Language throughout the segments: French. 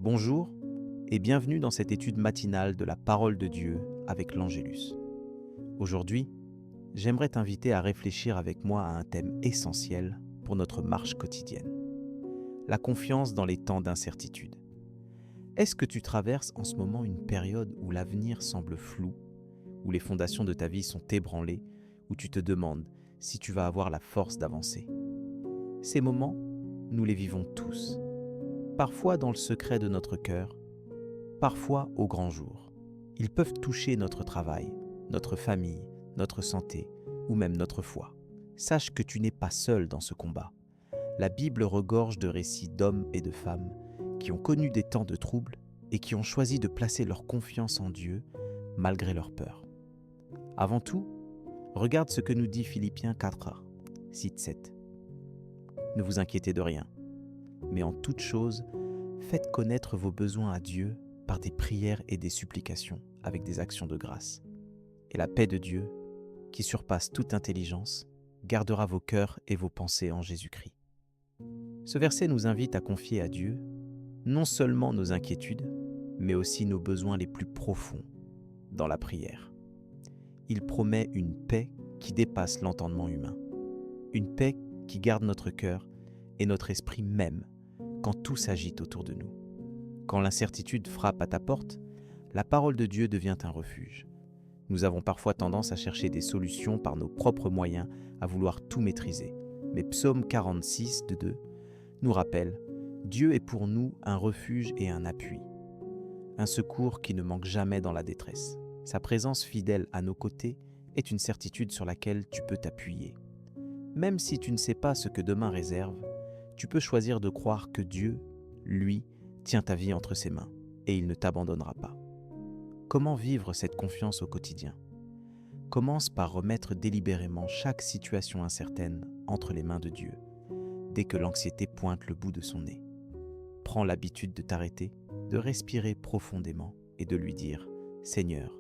Bonjour et bienvenue dans cette étude matinale de la parole de Dieu avec l'Angélus. Aujourd'hui, j'aimerais t'inviter à réfléchir avec moi à un thème essentiel pour notre marche quotidienne. La confiance dans les temps d'incertitude. Est-ce que tu traverses en ce moment une période où l'avenir semble flou, où les fondations de ta vie sont ébranlées, où tu te demandes si tu vas avoir la force d'avancer? Ces moments, nous les vivons tous, parfois dans le secret de notre cœur, parfois au grand jour. Ils peuvent toucher notre travail, notre famille, notre santé ou même notre foi. Sache que tu n'es pas seul dans ce combat. La Bible regorge de récits d'hommes et de femmes qui ont connu des temps de trouble et qui ont choisi de placer leur confiance en Dieu malgré leur peur. Avant tout, regarde ce que nous dit Philippiens 4, 6-7. Ne vous inquiétez de rien, mais en toute chose, faites connaître vos besoins à Dieu par des prières et des supplications avec des actions de grâce. Et la paix de Dieu, qui surpasse toute intelligence, gardera vos cœurs et vos pensées en Jésus-Christ. Ce verset nous invite à confier à Dieu non seulement nos inquiétudes, mais aussi nos besoins les plus profonds dans la prière. Il promet une paix qui dépasse l'entendement humain, une paix qui garde notre cœur et notre esprit même quand tout s'agite autour de nous. Quand l'incertitude frappe à ta porte, la parole de Dieu devient un refuge. Nous avons parfois tendance à chercher des solutions par nos propres moyens, à vouloir tout maîtriser. Mais Psaume 46, 2 nous rappelle « Dieu est pour nous un refuge et un appui, un secours qui ne manque jamais dans la détresse. Sa présence fidèle à nos côtés est une certitude sur laquelle tu peux t'appuyer. Même si tu ne sais pas ce que demain réserve, tu peux choisir de croire que Dieu, lui, tient ta vie entre ses mains et il ne t'abandonnera pas. Comment vivre cette confiance au quotidien ? Commence par remettre délibérément chaque situation incertaine entre les mains de Dieu, dès que l'anxiété pointe le bout de son nez. Prends l'habitude de t'arrêter, de respirer profondément et de lui dire « Seigneur,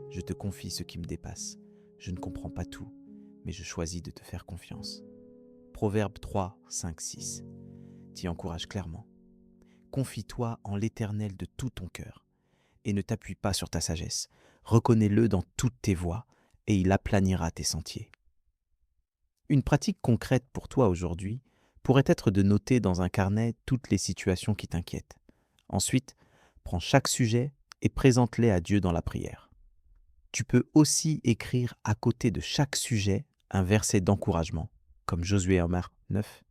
je te confie ce qui me dépasse. Je ne comprends pas tout, mais je choisis de te faire confiance. » Proverbe 3, 5, 6 t'y encourage clairement. Confie-toi en l'Éternel de tout ton cœur et ne t'appuie pas sur ta sagesse. Reconnais-le dans toutes tes voies et il aplanira tes sentiers. Une pratique concrète pour toi aujourd'hui pourrait être de noter dans un carnet toutes les situations qui t'inquiètent. Ensuite, prends chaque sujet et présente-les à Dieu dans la prière. Tu peux aussi écrire à côté de chaque sujet un verset d'encouragement, comme Josué 9.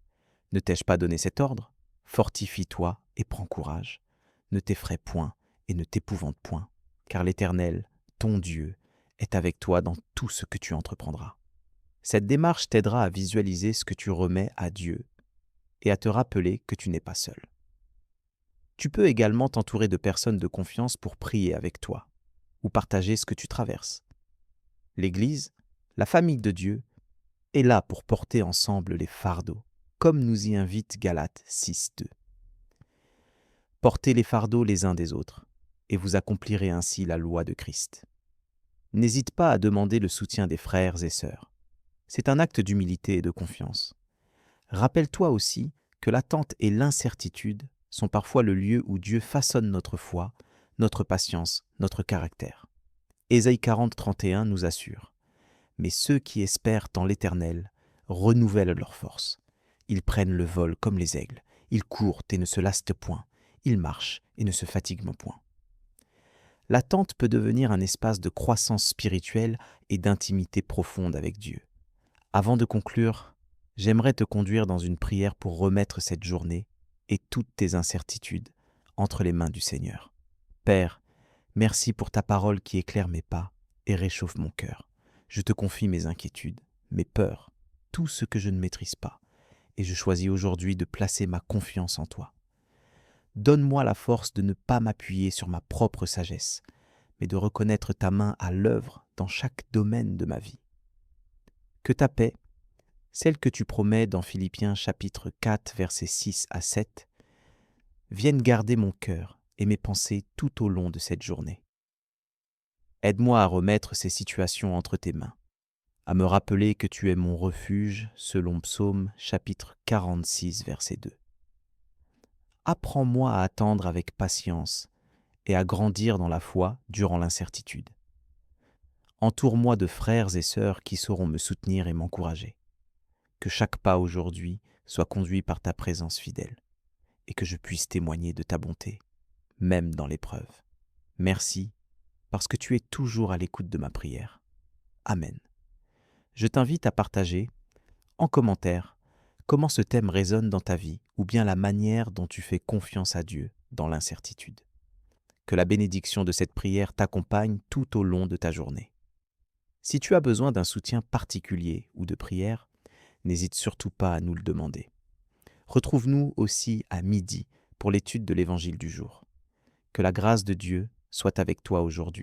Ne t'ai-je pas donné cet ordre ? Fortifie-toi et prends courage. Ne t'effraie point et ne t'épouvante point, car l'Éternel, ton Dieu, est avec toi dans tout ce que tu entreprendras. Cette démarche t'aidera à visualiser ce que tu remets à Dieu et à te rappeler que tu n'es pas seul. Tu peux également t'entourer de personnes de confiance pour prier avec toi ou partager ce que tu traverses. L'Église, la famille de Dieu, est là pour porter ensemble les fardeaux, comme nous y invite Galates 6, 2. Portez les fardeaux les uns des autres, et vous accomplirez ainsi la loi de Christ. N'hésite pas à demander le soutien des frères et sœurs. C'est un acte d'humilité et de confiance. Rappelle-toi aussi que l'attente et l'incertitude sont parfois le lieu où Dieu façonne notre foi, notre patience, notre caractère. Ésaïe 40, 31 nous assure « Mais ceux qui espèrent en l'Éternel renouvellent leur force. Ils prennent le vol comme les aigles, ils courent et ne se lassent point, ils marchent et ne se fatiguent point. » L'attente peut devenir un espace de croissance spirituelle et d'intimité profonde avec Dieu. Avant de conclure, j'aimerais te conduire dans une prière pour remettre cette journée et toutes tes incertitudes entre les mains du Seigneur. Père, merci pour ta parole qui éclaire mes pas et réchauffe mon cœur. Je te confie mes inquiétudes, mes peurs, tout ce que je ne maîtrise pas, et je choisis aujourd'hui de placer ma confiance en toi. Donne-moi la force de ne pas m'appuyer sur ma propre sagesse, mais de reconnaître ta main à l'œuvre dans chaque domaine de ma vie. Que ta paix, celle que tu promets dans Philippiens chapitre 4, versets 6 à 7, vienne garder mon cœur et mes pensées tout au long de cette journée. Aide-moi à remettre ces situations entre tes mains, à me rappeler que tu es mon refuge selon Psaume chapitre 46, verset 2. Apprends-moi à attendre avec patience et à grandir dans la foi durant l'incertitude. Entoure-moi de frères et sœurs qui sauront me soutenir et m'encourager. Que chaque pas aujourd'hui soit conduit par ta présence fidèle et que je puisse témoigner de ta bonté, même dans l'épreuve. Merci parce que tu es toujours à l'écoute de ma prière. Amen. Je t'invite à partager, en commentaire, comment ce thème résonne dans ta vie ou bien la manière dont tu fais confiance à Dieu dans l'incertitude. Que la bénédiction de cette prière t'accompagne tout au long de ta journée. Si tu as besoin d'un soutien particulier ou de prière, n'hésite surtout pas à nous le demander. Retrouve-nous aussi à midi pour l'étude de l'Évangile du jour. Que la grâce de Dieu soit avec toi aujourd'hui.